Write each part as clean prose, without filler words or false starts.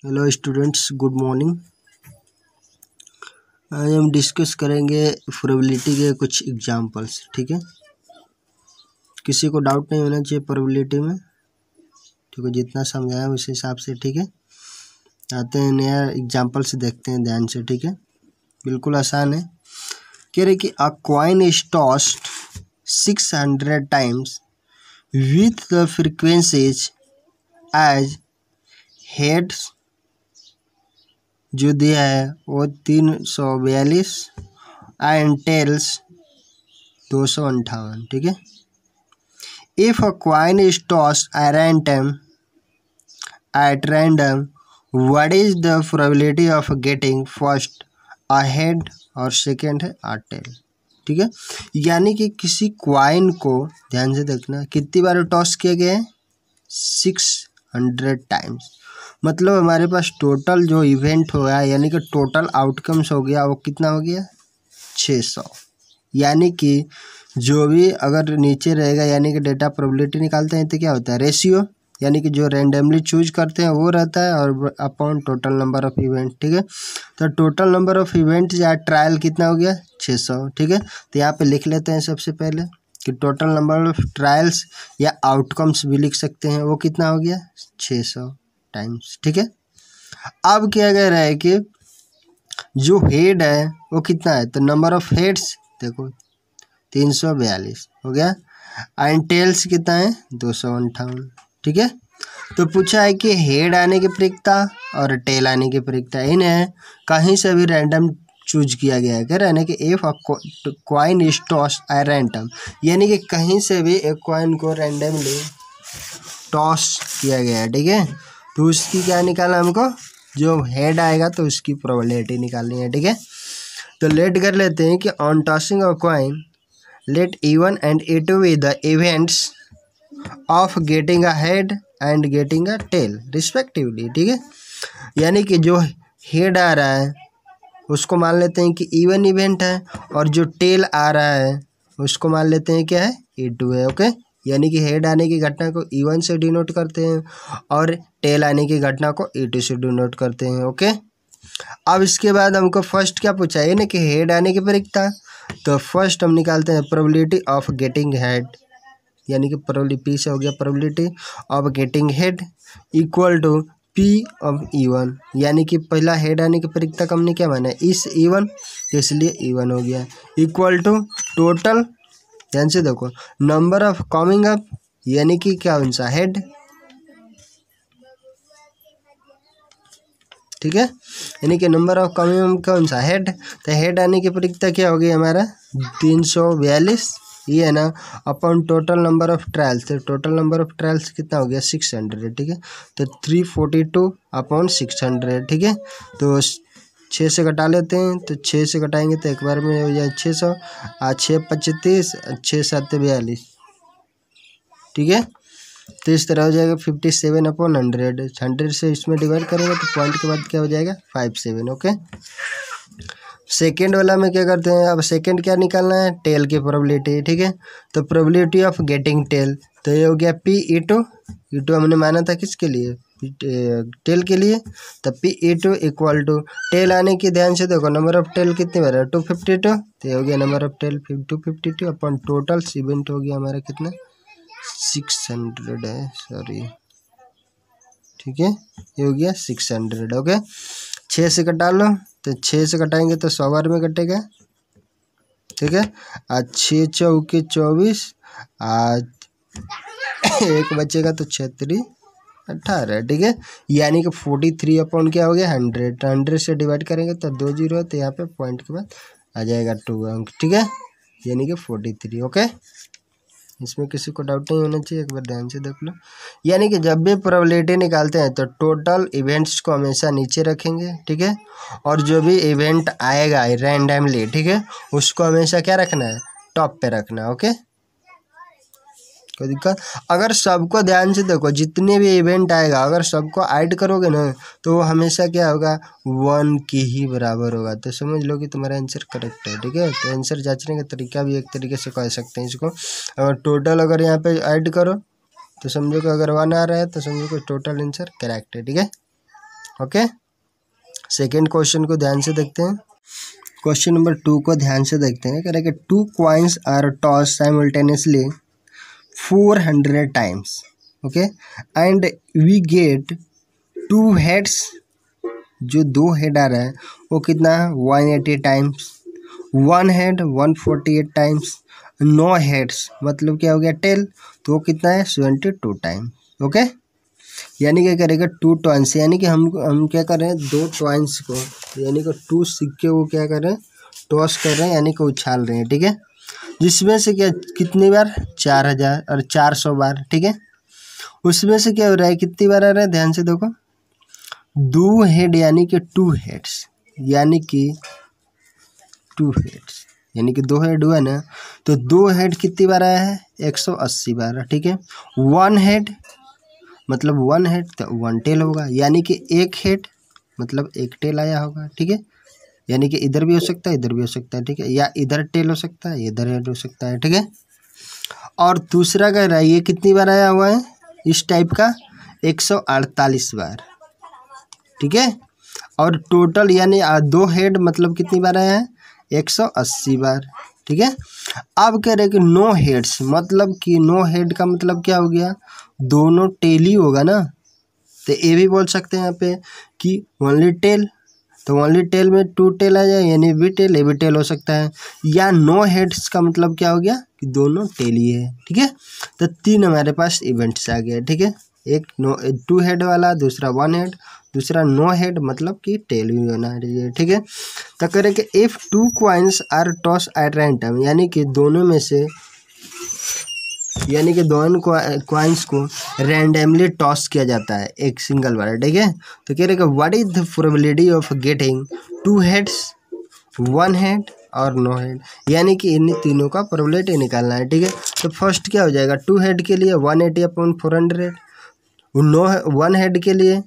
Hello students, good morning. आज हम discuss करेंगे प्रोबेबिलिटी के कुछ एग्जांपल्स। ठीक है, किसी को डाउट नहीं होना चाहिए प्रोबेबिलिटी में। ठीक है, जितना समझाया उस हिसाब से। ठीक है, आते हैं नया एग्जांपल्स देखते हैं ध्यान से। ठीक है, बिल्कुल आसान है। कह रहे कि a coin is tossed 600 times with the frequencies as heads, जो दिया है वो 342 एंड टेल्स 258। ठीक है, if a coin is tossed at random what is the probability of getting first a head और सेकेंड है अ टेल। ठीक है, यानी कि किसी कॉइन को ध्यान से देखना कितनी बार टॉस किया गया है, 600 टाइम्स। मतलब हमारे पास टोटल जो इवेंट हो गया यानी कि टोटल आउटकम्स हो गया वो कितना हो गया 600। यानी कि जो भी अगर नीचे रहेगा यानी कि डेटा प्रोबेबिलिटी निकालते हैं तो क्या होता है रेशियो, यानी कि जो रैंडमली चूज करते हैं वो रहता है और upon total number of event. ठीक है, तो टोटल नंबर ऑफ इवेंट या ट्रायल कितना हो गया 600। ठीक है, तो यहाँ पे लिख लेते हैं सबसे पहले कि टोटल नंबर ऑफ ट्रायल्स या आउटकम्स भी लिख सकते हैं, वो कितना हो गया 600 टाइम्स। ठीक है, अब क्या कह रहा है कि जो हेड है वो कितना है, तो नंबर ऑफ हेड्स देखो 342 हो गया एंड टेल्स कितना है 258। ठीक है, तो पूछा है कि हेड आने की प्रयोगता और टेल आने की प्रयोगता इन्हें कहीं से भी रैंडम चूज किया गया है। कह रहा है ना कि if coin is tossed eight random, यानी कि कहीं से भी एक कॉइन को रैंडमली टॉस किया गया है। ठीक है, तो उसकी क्या निकालना हमको, जो हेड आएगा तो उसकी प्रोबेबिलिटी निकालनी है। ठीक है, तो लेट कर लेते हैं कि on tossing a coin let E1 and E2 be the events of getting a head and getting a tail respectively. ठीक है, यानी कि जो हेड आ रहा है उसको मान लेते हैं कि E1 इवेंट है और जो टेल आ रहा है उसको मान लेते हैं क्या है E2 है। ओके, यानी कि हेड आने की घटना को E1 से डिनोट करते हैं और टेल आने की घटना को E2 से डिनोट करते हैं। ओके, अब इसके बाद हमको फर्स्ट क्या पूछा है ना कि हेड आने की प्रयोगता, तो फर्स्ट हम निकालते हैं प्रोबेबिलिटी ऑफ गेटिंग हेड, यानी कि प्रोबेबिलिटी पी से हो गया probability of getting head equal to P of E1, यानी कि पहला हेड आने की प्रयोगता का हमने क्या माना है इस E1, तो इसलिए E1 हो गया इक्वल टू टोटल, ध्यान से देखो, नंबर ऑफ कमिंग अप, यानी कि क्या उनसा हेड। ठीक है, यानी कि नंबर ऑफ कमिंग अप कौन सा हेड, तो हेड आने की प्रयोगता क्या होगी हमारा 342, ये है ना, upon total number of trials, तो टोटल नंबर ऑफ ट्रायल्स कितना हो गया 600। ठीक है, तो 342 अपॉन 600। ठीक है, तो 6 से घटा लेते हैं, तो 6 से घटाएंगे तो एक बार में हो जाए 600, 6 25, 6 7 42। ठीक है, तो इस तरह हो जाएगा 57 अपॉन 100, 100 से इसमें डिवाइड करेंगे तो पॉइंट के बाद क्या हो जाएगा 57। ओके, सेकेंड वाला में क्या करते हैं, अब सेकेंड क्या निकालना है टेल की प्रोबेबिलिटी। ठीक है, तो प्रोबेबिलिटी ऑफ गेटिंग टेल, तो ये हो गया P E2 हमने माना था किसके लिए टेल के लिए, तो P इक्वल टू टेल आने की, ध्यान से देखो नंबर ऑफ टेल कितनी बार है 252, तो ये हो गया number of tail 252 upon total event हो गया हमारा कितना 600 है, सॉरी। ठीक है, ये हो गया 600। ओके, 6 से कटा लो, तो 6 से कटाएंगे तो 100 बार में कटेगा। ठीक है, आज 6 चौके 24, आज एक बचेगा तो 6 18। ठीक है, यानी कि 43 अपॉन क्या हो गया 100, 100 से डिवाइड करेंगे तो 2 जीरो है, तो यहाँ पे पॉइंट के बाद आ जाएगा 2 अंक। ठीक है, यानी कि 43। ओके, इसमें किसी को डाउट नहीं होना चाहिए, एक बार ध्यान से देख लो। यानी कि जब भी प्रोबेबिलिटी निकालते हैं तो टोटल इवेंट्स को हमेशा नीचे रखेंगे। ठीक है, और जो भी इवेंट आएगा रैंडमली, ठीक है, उसको हमेशा क्या रखना है टॉप पे रखना है। ओके, कोई दिक्कत, अगर सबको ध्यान से देखो जितने भी इवेंट आएगा अगर सबको ऐड करोगे ना तो वो हमेशा क्या होगा 1 के ही बराबर होगा, तो समझ लो कि तुम्हारा आंसर करेक्ट है। ठीक है, तो आंसर जांचने का तरीका भी एक तरीके से कह सकते हैं इसको, अगर टोटल अगर यहाँ पे ऐड करो तो समझो कि अगर 1 आ रहा है तो समझो कि टोटल आंसर करेक्ट है। ठीक है, ओके, सेकेंड क्वेश्चन को ध्यान से देखते हैं। क्वेश्चन नंबर 2 को ध्यान से देखते हैं। कह रहे कि 2 coins are toss simultaneously 400 times, okay, and we get 2 heads. जो 2 हेड आ रहा है वो कितना है 180 टाइम्स, 1 हेड 148 टाइम्स, 9 हेड्स मतलब क्या हो गया टेल, तो वो कितना है 72 टाइम। ओके, यानी क्या करेगा 2 टॉइंस, यानी कि हम क्या कर रहे हैं 2 टॉइंस को, यानी कि 2 सिक्के को क्या कर रहे हैं टॉस कर रहे हैं, यानी कि उछाल रहे हैं। ठीक है, जिसमें से क्या कितनी बार 4000 और 400 बार। ठीक है, उसमें से क्या हो रहा है कितनी बार आ रहा है, ध्यान से देखो 2 हेड यानी कि 2 हेड्स, यानी कि 2 हेड्स यानी कि 2 हेड हुआ ना, तो 2 हेड कितनी बार आया है 180 बार। ठीक है, 1 हेड मतलब 1 हेड तो 1 टेल होगा, यानी कि 1 हेड मतलब 1 टेल आया होगा। ठीक है, यानी कि इधर भी हो सकता है इधर भी हो सकता है। ठीक है, या इधर टेल हो सकता है इधर हेड हो सकता है। ठीक है, और दूसरा कह रहा है ये कितनी बार आया हुआ है इस टाइप का 148 बार। ठीक है, और टोटल यानी 2 हेड मतलब कितनी बार आया है 180 बार। ठीक है, अब कह रहे कि 9 हेड्स मतलब कि 9 हेड का मतलब क्या हो गया, दोनों टेल ही होगा ना, तो ये भी बोल सकते हैं यहाँ पे कि ओनली टेल, तो ओनली टेल में 2 टेल आ जाए, यानी भी टेल ए भी टेल हो सकता है, या 9 हेड्स का मतलब क्या हो गया कि दोनों टेल ही है। ठीक है, तो 3 हमारे पास इवेंट्स आ गए। ठीक है, एक 2 हेड वाला, दूसरा 1 हेड, दूसरा 9 हेड मतलब कि टेल भी होना है। ठीक है, तो करें कि if 2 coins are toss at random, यानी कि दोनों में से यानी कि दोनों कॉइन्स को रैंडमली टॉस किया जाता है एक सिंगल बार। ठीक है, तो कह रहे कि what is the probability of getting 2 heads 1 head और 9 हेड, यानी कि इन तीनों का प्रोबेबिलिटी निकालना है। ठीक है, तो फर्स्ट क्या हो जाएगा 2 हेड के लिए 180/400, 1 हेड के लिए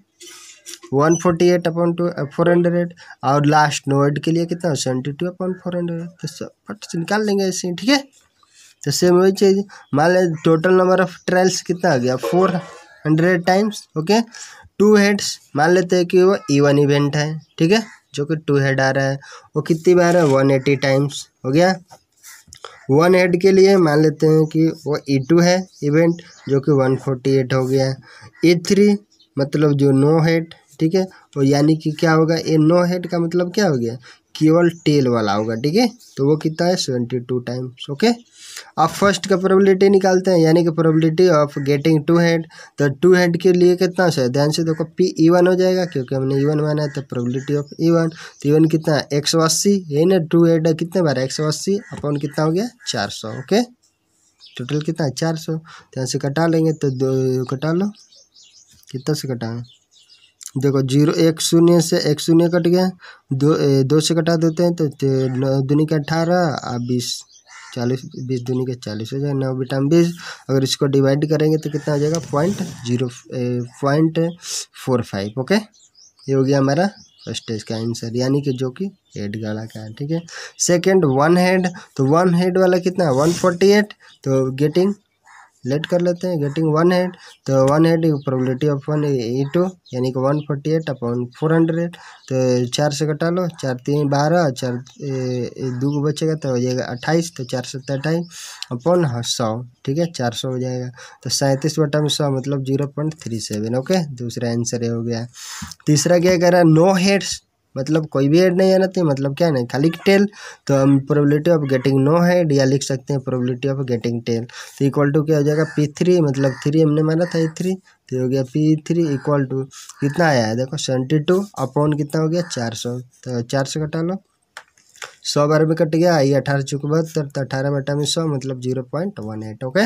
148/400, और लास्ट 9 हेड के लिए कितना 72/400। तो सब फट से निकाल लेंगे ऐसे। ठीक है, तो सेम वही चीज़, मान लें टोटल नंबर ऑफ ट्रायल्स कितना आ गया 400 टाइम्स। ओके, 2 हेड्स मान लेते हैं कि वो इवन इवेंट है। ठीक है, जो कि 2 हेड आ रहा है वो कितनी बार है 180 टाइम्स हो गया। 1 हेड के लिए मान लेते हैं कि वो E2 है इवेंट, जो कि 148 हो गया। E3 मतलब जो 9 हेड, ठीक है, वो यानी कि क्या होगा ये 9 हेड का मतलब क्या हो गया केवल टेल वाला होगा। ठीक है, तो वो कितना है 72 टाइम्स। ओके, अब फर्स्ट का प्रोबेबिलिटी निकालते हैं, यानी कि प्रोबेबिलिटी ऑफ गेटिंग 2 हेड, तो 2 हेड के लिए कितना है ध्यान से देखो P E1 हो जाएगा, क्योंकि हमने E1 माना है, तो प्रोबेबिलिटी ऑफ E1, तो E1 कितना है 180, यही ना 2 हेड कितने बार 180 अपॉन कितना हो गया 400। ओके, टोटल कितना है 400, ध्यान से कटा लेंगे तो 2 कटा लो, कितना से कटाएं देखो 0 1 0 से 1 0 कट गया, 2 से कटा देते हैं तो 9 दूनी का 18 और 20 40, 20 दूनी का 40 हो जाएगा, 9 बटा 20। अगर इसको डिवाइड करेंगे तो कितना आ जाएगा 0.45। ओके, ये हो गया हमारा फर्स्ट इसका आंसर, यानी कि जो कि हेड गाड़ा का है। ठीक है, सेकंड 1 हेड, तो 1 हेड वाला कितना है 148, तो गेटिंग लेट कर लेते हैं गेटिंग 1 हेड, तो 1 हेड प्रोबेबिलिटी ऑफ 1 E2 यानी कि 148/400, तो 4 से कटा लो, 4 3 12, 4 2 को बचेगा तो हो जाएगा 28, तो 4 7 28/100। ठीक है, 400 हो जाएगा, तो 37/100 मतलब 0.37। ओके, दूसरा आंसर ये हो गया। तीसरा क्या कह रहा है 9 हेड्स मतलब कोई भी हेड नहीं आना चाहिए, मतलब क्या नहीं खाली टेल, तो हम प्रोबेबिलिटी ऑफ गेटिंग 9 हेड या लिख सकते हैं प्रोबेबिलिटी ऑफ गेटिंग टेल, तो इक्वल टू क्या हो जाएगा P3 मतलब 3 हमने माना था E3, तो हो गया P3 इक्वल टू कितना आया है देखो 72 अपॉन कितना हो गया 400, तो 4 से कटा लो, 100 बार में कट गया, ये 18 चुक 72, तो 18 बटा में 100 मतलब 0.18। ओके,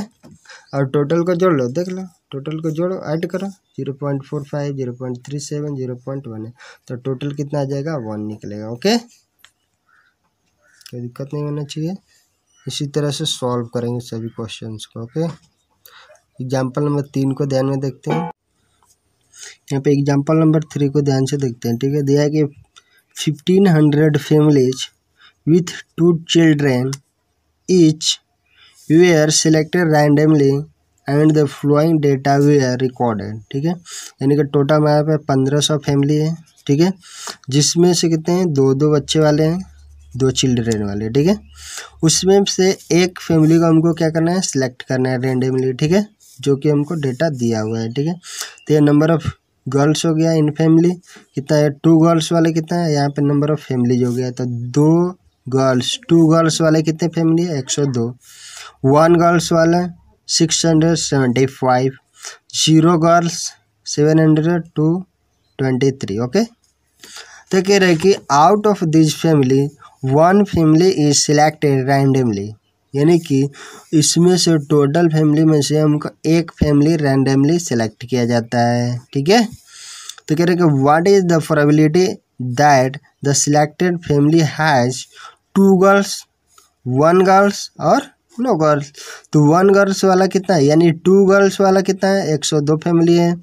और टोटल को जोड़ लो, देख लो टोटल को जोड़ो ऐड करो 0.45 0.37 0.18, तो टोटल कितना आ जाएगा 1 निकलेगा। ओके, कोई दिक्कत नहीं होना चाहिए। इसी तरह से सॉल्व करेंगे सभी क्वेश्चंस को। ओके, एग्जाम्पल नंबर 3 को ध्यान में देखते हैं। यहाँ पे एग्जाम्पल नंबर 3 को ध्यान से देखते हैं। ठीक है, दिया है कि 1500 families with 2 children each were selected randomly and the following data were recorded, ठीक है। यानी कि टोटल हमारे पे 1500 फैमिली है, ठीक है, जिसमें से कितने हैं, 2 बच्चे वाले हैं, 2 चिल्ड्रेन वाले, ठीक है। उसमें से एक फैमिली को हमको क्या करना है, सिलेक्ट करना है रेंडमली, ठीक है, जो कि हमको डेटा दिया हुआ है, ठीक है। तो ये नंबर ऑफ गर्ल्स हो गया इन फैमिली कितना है, 2 गर्ल्स वाले कितना है, यहाँ पे नंबर ऑफ फैमिली हो गया, तो 2 गर्ल्स 2 गर्ल्स वाले कितने फैमिली है, 102, 1 गर्ल्स वाला 675, 0 गर्ल्स 723, ओके। तो कह रहे कि out of this family 1 family is selected randomly, यानी कि इसमें से टोटल फैमिली में से हमको एक फैमिली रैंडमली सेलेक्ट किया जाता है, ठीक है। तो कह रहे कि what is the probability that the selected family has 2 girls 1 girls और नो गर्ल्स। तो 1 गर्ल्स वाला कितना है, यानी 2 गर्ल्स वाला कितना है, 102 फैमिली है,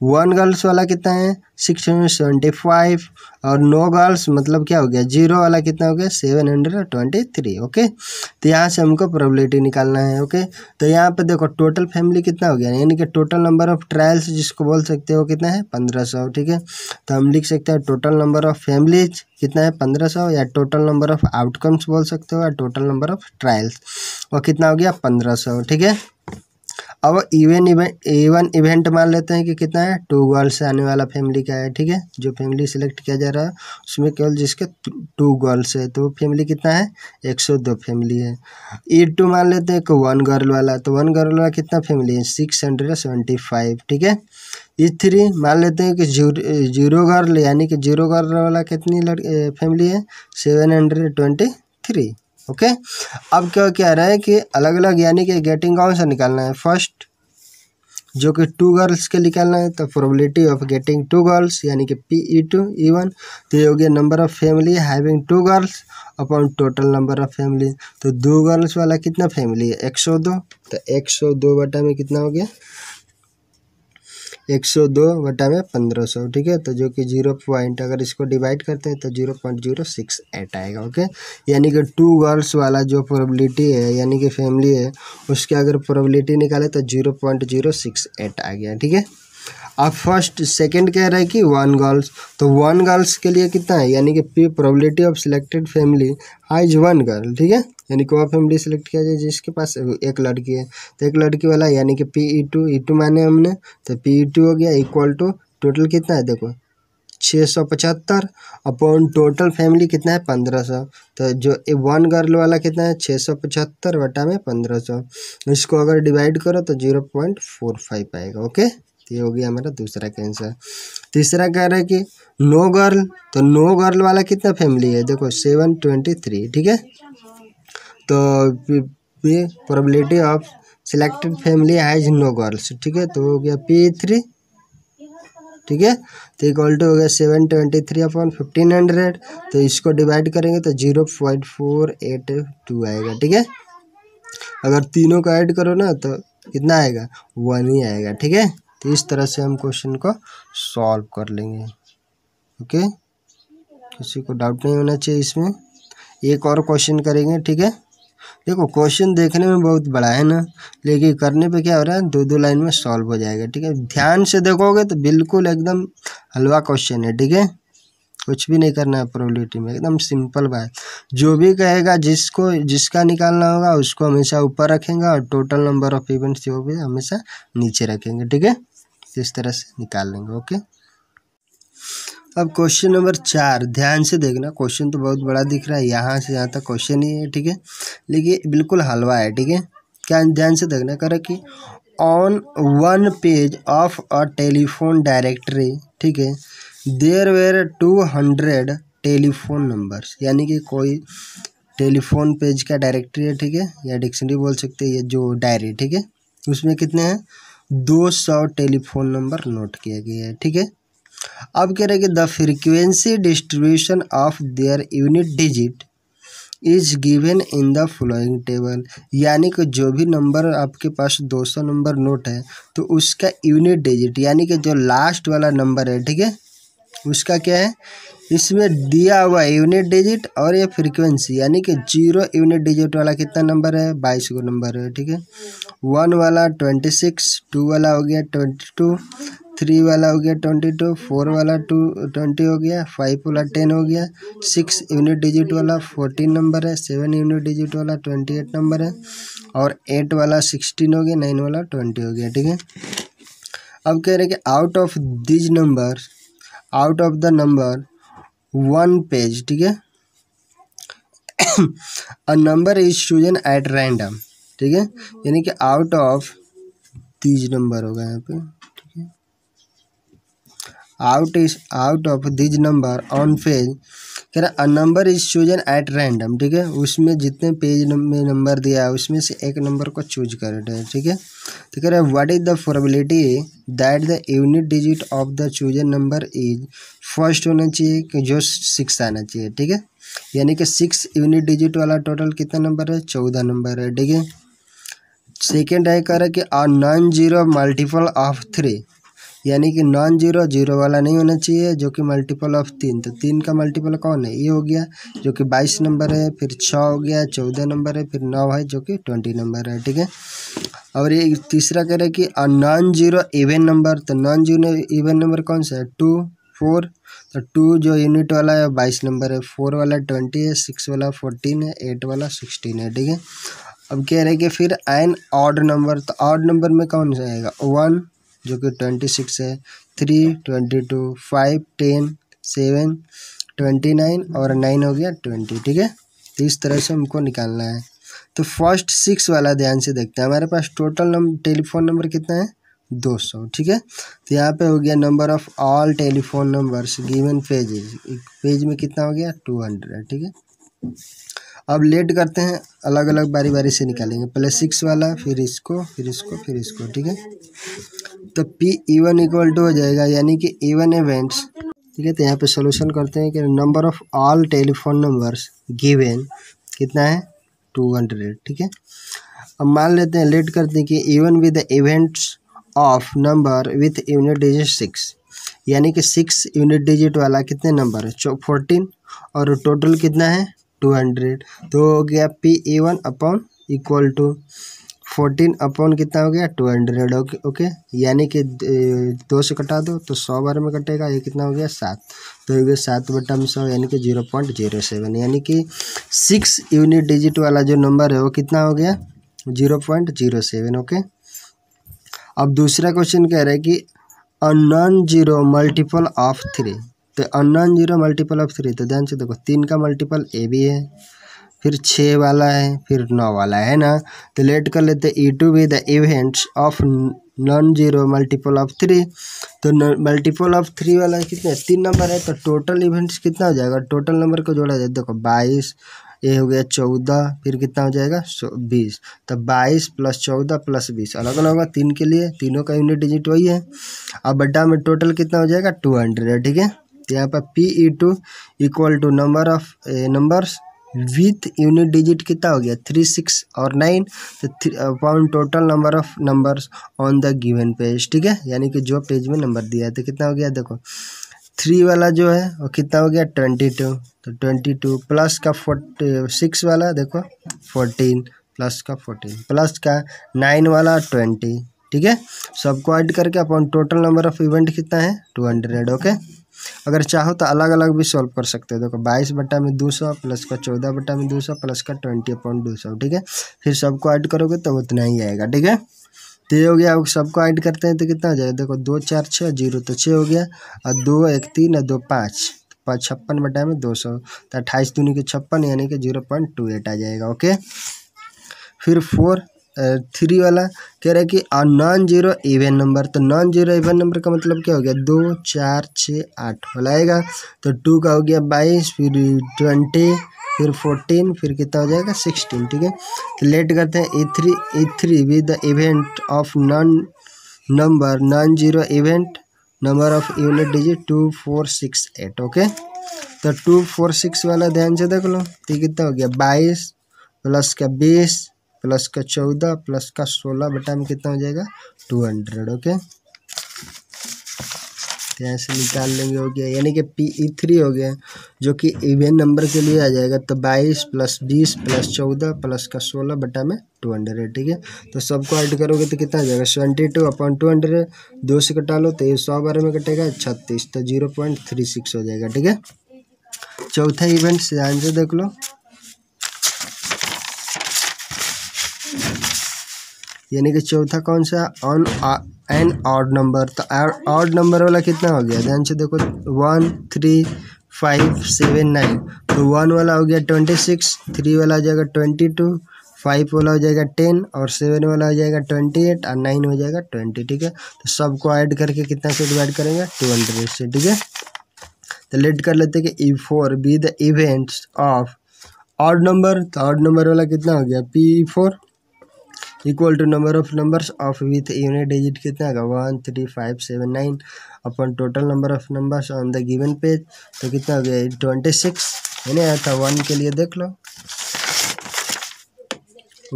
1 गर्ल्स वाला कितना है, 675, और नो गर्ल्स मतलब क्या हो गया, 0 वाला कितना हो गया, 723, ओके। तो यहाँ से हमको प्रोबेबिलिटी निकालना है, ओके। तो यहाँ पे देखो टोटल फैमिली कितना हो गया, यानी कि टोटल नंबर ऑफ ट्रायल्स जिसको बोल सकते हो कितना है, 1500, ठीक है। तो हम लिख सकते हैं टोटल नंबर ऑफ फैमिलीज कितना है, 1500, या टोटल नंबर ऑफ आउटकम्स बोल सकते हो, या टोटल नंबर ऑफ ट्रायल्स, और कितना हो गया, 1500, ठीक है। अब इवन इवेंट मान लेते हैं कि कितना है, 2 गर्ल्स से आने वाला फैमिली का है, ठीक है। जो फैमिली सिलेक्ट किया जा रहा है उसमें केवल जिसके 2 गर्ल्स है, तो वो फैमिली कितना है, 102 फैमिली है। E2 मान लेते हैं कि 1 गर्ल वाला, तो 1 गर्ल वाला कितना फैमिली है, 675, ठीक है। E3 मान लेते हैं कि 0 गर्ल, यानी कि 0 गर्ल वाला कितनी फैमिली है, 723, ओके। अब क्या कह रहा है कि अलग अलग, यानी कि गेटिंग कौन सा निकालना है, फर्स्ट जो कि 2 गर्ल्स के निकालना है, तो प्रोबेबिलिटी ऑफ गेटिंग 2 गर्ल्स यानी कि PE2 E1, तो ये हो गया number of family having 2 girls upon total number of family. तो 2 गर्ल्स वाला कितना फैमिली है, 102, तो 102 बटा में कितना हो गया, 102 बटा में 1500, ठीक है। तो जो कि 0 पॉइंट, अगर इसको डिवाइड करते हैं तो 0.068 आएगा, ओके। यानी कि 2 गर्ल्स वाला जो प्रोबेबिलिटी है, यानी कि फैमिली है, उसके अगर प्रोबेबिलिटी निकाले तो 0.068 आ गया, ठीक है। अब फर्स्ट सेकंड कह रहा है कि 1 गर्ल्स, तो 1 गर्ल्स के लिए कितना है, यानी कि probability of selected family has 1 girl, ठीक है। यानी कि वह फैमिली सेलेक्ट किया जाए जिसके पास एक लड़की है, तो एक लड़की वाला यानी कि PE2 माने हमने, तो PE2 हो गया इक्वल टू टोटल कितना है, देखो 675 अपॉन टोटल फैमिली कितना है, 1500। तो जो 1 गर्ल वाला कितना है, 675 बटा में 1500, इसको अगर डिवाइड करो तो 0.45 आएगा, ओके। तो ये हो गया हमारा दूसरा का आंसर। तीसरा कह रहा है कि नो गर्ल, तो नो गर्ल वाला कितना फैमिली है, देखो 723, ठीक है। तो ये probability of selected family has no girls, ठीक है। तो हो गया PE3, ठीक है। तो इक्वल टू हो गया 723 अपॉन 1500, तो इसको डिवाइड करेंगे तो 0.482 आएगा, ठीक है। अगर तीनों को ऐड करो ना तो कितना आएगा, 1 ही आएगा, ठीक है। तो इस तरह से हम क्वेश्चन को सॉल्व कर लेंगे, ओके। किसी को डाउट नहीं होना चाहिए इसमें। एक और क्वेश्चन करेंगे, ठीक है। देखो क्वेश्चन देखने में बहुत बड़ा है ना, लेकिन करने पे क्या हो रहा है, 2 लाइन में सॉल्व हो जाएगा, ठीक है। ध्यान से देखोगे तो बिल्कुल एकदम हलवा क्वेश्चन है, ठीक है। कुछ भी नहीं करना है प्रोबेबिलिटी में, एकदम सिंपल बात। जो भी कहेगा जिसका निकालना होगा उसको हमेशा ऊपर रखेंगे, और टोटल नंबर ऑफ इवेंट्स जो भी हमेशा नीचे रखेंगे, ठीक है। इस तरह से निकाल लेंगे, ओके। अब क्वेश्चन नंबर 4 ध्यान से देखना, क्वेश्चन तो बहुत बड़ा दिख रहा है, यहाँ से यहाँ तक क्वेश्चन ही है, ठीक है, लेकिन बिल्कुल हलवा है, ठीक है। क्या ध्यान से देखना, कर कि on 1 page of a telephone directory, ठीक है, देयर वेर 200 टेलीफोन नंबर्स, यानी कि कोई टेलीफोन पेज का डायरेक्टरी है, ठीक है, या डिक्शनरी बोल सकते हैं, ये जो डायरी, ठीक है, उसमें कितने हैं, 200 टेलीफोन नंबर नोट किया गया है, ठीक है। अब कह रहे हैं कि the frequency distribution of their unit digit is given in the following table, यानी कि जो भी नंबर आपके पास 200 नंबर नोट है तो उसका यूनिट डिजिट यानी कि जो लास्ट वाला नंबर है, ठीक है, उसका क्या है, इसमें दिया हुआ यूनिट डिजिट और ये फ्रीक्वेंसी, यानी कि 0 यूनिट डिजिट वाला कितना नंबर है, 22 को नंबर है, ठीक है। 1 वाला 26, 2 वाला हो गया 22, 3 वाला हो गया 22, 4 वाला 20 हो गया, 5 वाला 10 हो गया, 6 यूनिट डिजिट वाला 14 नंबर है, 7 यूनिट डिजिट वाला 28 नंबर है, और 8 वाला 16 हो गया, 9 वाला 20 हो गया, ठीक है। अब कह रहे हैं कि out of these number, out of the number 1 page, ठीक है, a number is chosen at random, ठीक है, यानी कि आउट ऑफ दिज नंबर होगा यहाँ पे, ठीक है। Out of these number on page, कह रहा a number is chosen at random, ठीक है, उसमें जितने पेज में नंबर दिया है उसमें से एक नंबर को चूज कर रहे हैं, ठीक है। तो कह रहा है what is the probability that the unit digit of the chosen number is first होना चाहिए, कि जो 6 आना चाहिए, ठीक है, यानी कि 6 यूनिट डिजिट वाला टोटल कितना नंबर है, 14 नंबर है, ठीक है। सेकेंड है कह रहा है कि a non zero multiple of 3, यानी कि नॉन जीरो जीरो वाला नहीं होना चाहिए, जो कि मल्टीपल ऑफ 3, तो 3 का मल्टीपल कौन है, ये हो गया जो कि 22 नंबर है, फिर 6 हो गया 14 नंबर है, फिर 9 है जो कि 20 नंबर है, ठीक है। और ये तीसरा कह रहे हैं कि a non zero even number, तो नॉन जीरो इवन नंबर कौन सा है, 2 4, तो 2 जो यूनिट वाला है 22 नंबर है, 4 वाला 20 है, 6 वाला 14 है, 8 वाला 16 है, ठीक है। अब कह रहे हैं कि फिर एन ऑड नंबर, तो ऑड नंबर में कौन सा आएगा, 1 जो कि 26 है, 3 22, 5 10, 7 29 और 9 हो गया 20, ठीक है। तो इस तरह से हमको निकालना है। तो फर्स्ट 6 वाला ध्यान से देखते हैं, हमारे पास टोटल टेलीफोन नंबर कितना है, 200, ठीक है। तो यहाँ पे हो गया number of all telephone numbers given pages, page में कितना हो गया 200, ठीक है। अब लेट करते हैं, अलग अलग बारी बारी से निकालेंगे, पहले 6 वाला, फिर इसको, फिर इसको, फिर इसको, ठीक है। तो पी इवन इक्वल टू हो जाएगा, यानी कि इवन इवेंट्स, ठीक है। तो यहाँ पे सॉल्यूशन करते हैं कि number of all telephone numbers given कितना है 200, ठीक है। अब मान लेते हैं, लेट करते हैं कि even with the events of number with unit digit 6, यानी कि 6 यूनिट डिजिट वाला कितने नंबर है 14, और टोटल कितना है 200, तो हो गया P even upon equal to 14 upon कितना हो गया 200, ओके ओके, यानी कि 2 से कटा दो तो 100 बार में कटेगा, ये कितना हो गया 7, तो हो गया 7/100, यानी कि 0.07, यानी कि 6 यूनिट डिजिट वाला जो नंबर है वो कितना हो गया 0.07, ओके। अब दूसरा क्वेश्चन कह रहा है कि a non zero multiple of 3, तो a non zero multiple of 3, तो ध्यान से देखो 3 का मल्टीपल ए भी है, फिर 6 वाला है, फिर 9 वाला है ना। तो लेट कर लेते E two be the events of non zero multiple of 3, तो मल्टीपल ऑफ 3 वाला कितने 3 नंबर है, तो टोटल इवेंट्स कितना हो जाएगा, टोटल नंबर को जोड़ा जाए, देखो 22, ये हो गया 14, फिर कितना हो जाएगा 20, तो 22 + 14 + 20 अलग अलग होगा 3 के लिए, तीनों का यूनिट डिजिट वही है। अब बड्डा में टोटल कितना हो जाएगा 200, ठीक है। तो यहाँ पर PE2 equal to number of numbers with unit digit कितना हो गया 3 6 और 9, तो upon total number of numbers on the given page, ठीक है, यानी कि जो पेज में नंबर दिया है, तो कितना हो गया देखो 3 वाला जो है वो कितना हो गया 22, तो 22 प्लस का 6 वाला देखो 14, प्लस का 14, प्लस का 9 वाला 20, ठीक है। सबको ऐड करके upon total number of event कितना है 200, ओके। अगर चाहो तो अलग अलग भी सॉल्व कर सकते हो, देखो 22/200 प्लस का 14/200 प्लस का 20/200, ठीक है। फिर सबको ऐड करोगे तो उतना ही आएगा, ठीक है। तो ये हो गया, अब सबको ऐड करते हैं तो कितना हो जाएगा, देखो 2 4 6 0, तो 6 हो गया, और 2 1 3 और 2 5, 56/200, तो 28 दूनी के 56, यानी कि 0.28 आ जाएगा, ओके। फिर 3 वाला कह रहा है कि नॉन जीरो इवन नंबर, तो नॉन जीरो इवन नंबर का मतलब क्या हो गया 2 4 6 8 वाला आएगा, तो 2 का हो गया 22, फिर 20, फिर 14, फिर कितना हो जाएगा 16, ठीक है। तो लेट करते हैं E3 with the event of non zero event number of unit digit 2 4 6 8, okay. तो 2 4 6 वाला ध्यान से देख लो, तो कितना हो गया 22 प्लस का 20 प्लस का 14 प्लस का 16 बटा में कितना हो जाएगा 200, ओके। तो यहाँ से निकाल लेंगे, हो गया, यानी कि PE3 हो गया, जो कि इवन नंबर के लिए आ जाएगा। तो 22 + 20 + 14 + का 16 बटा में 200, ठीक है। तो सबको ऐड करोगे तो कितना आ जाएगा 72/200, 2 से कटा लो तो ये 100 बार में कटेगा 36, तो 0.36 हो जाएगा, ठीक है। चौथा इवेंट ध्यान से देख लो, यानी कि चौथा कौन सा, ऑन एन ऑड नंबर। तो ऑड नंबर वाला कितना हो गया, ध्यान से देखो, 1 3 5 7 9। तो 1 वाला हो गया 26, 3 वाला हो जाएगा 22, 5 वाला हो जाएगा 10 और 7 वाला हो जाएगा 28 और 9 हो जाएगा 20, ठीक है। तो सबको ऐड करके कितना से डिवाइड करेंगे 200 से, ठीक है। तो लेट कर लेते हैं कि E4 be the events of odd number. तो ऑड नंबर वाला कितना हो गया P4 equal to number of numbers of with unit digit कितना होगा 1 3 5 7 9 अपन total number of numbers on the given page. तो कितना हो गया 26, है ना, था 1 के लिए देख लो,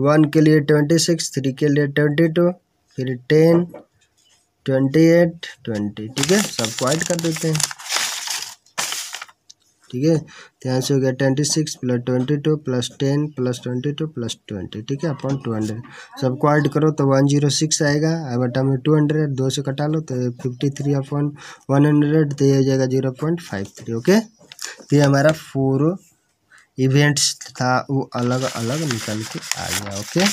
1 के लिए 26, 3 के लिए 22, फिर 10 28 20, ठीक है। सबको ऐड कर देते हैं, ठीक है। तो यहाँ से हो गया 26 + 22 + 10 + 22 + 20, ठीक है, अपॉन 200। सबको ऐड करो तो 106 आएगा, बटा में 200, 2 से कटा लो तो 53/100, तो ये हो जाएगा 0.53, ओके। तो ये हमारा 4 इवेंट्स था, वो अलग अलग निकल के आ गया, ओके।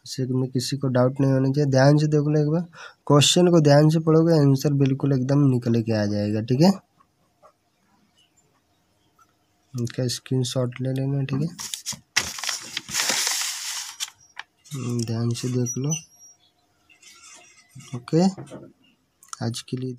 इससे में किसी को डाउट नहीं होना चाहिए। ध्यान से देख लो एक बार, क्वेश्चन को ध्यान से पढ़ोगे, आंसर बिल्कुल एकदम निकल के आ जाएगा, ठीक है। इनका स्क्रीनशॉट ले लेना, ठीक है। ध्यान से देख लो, ओके। आज के लिए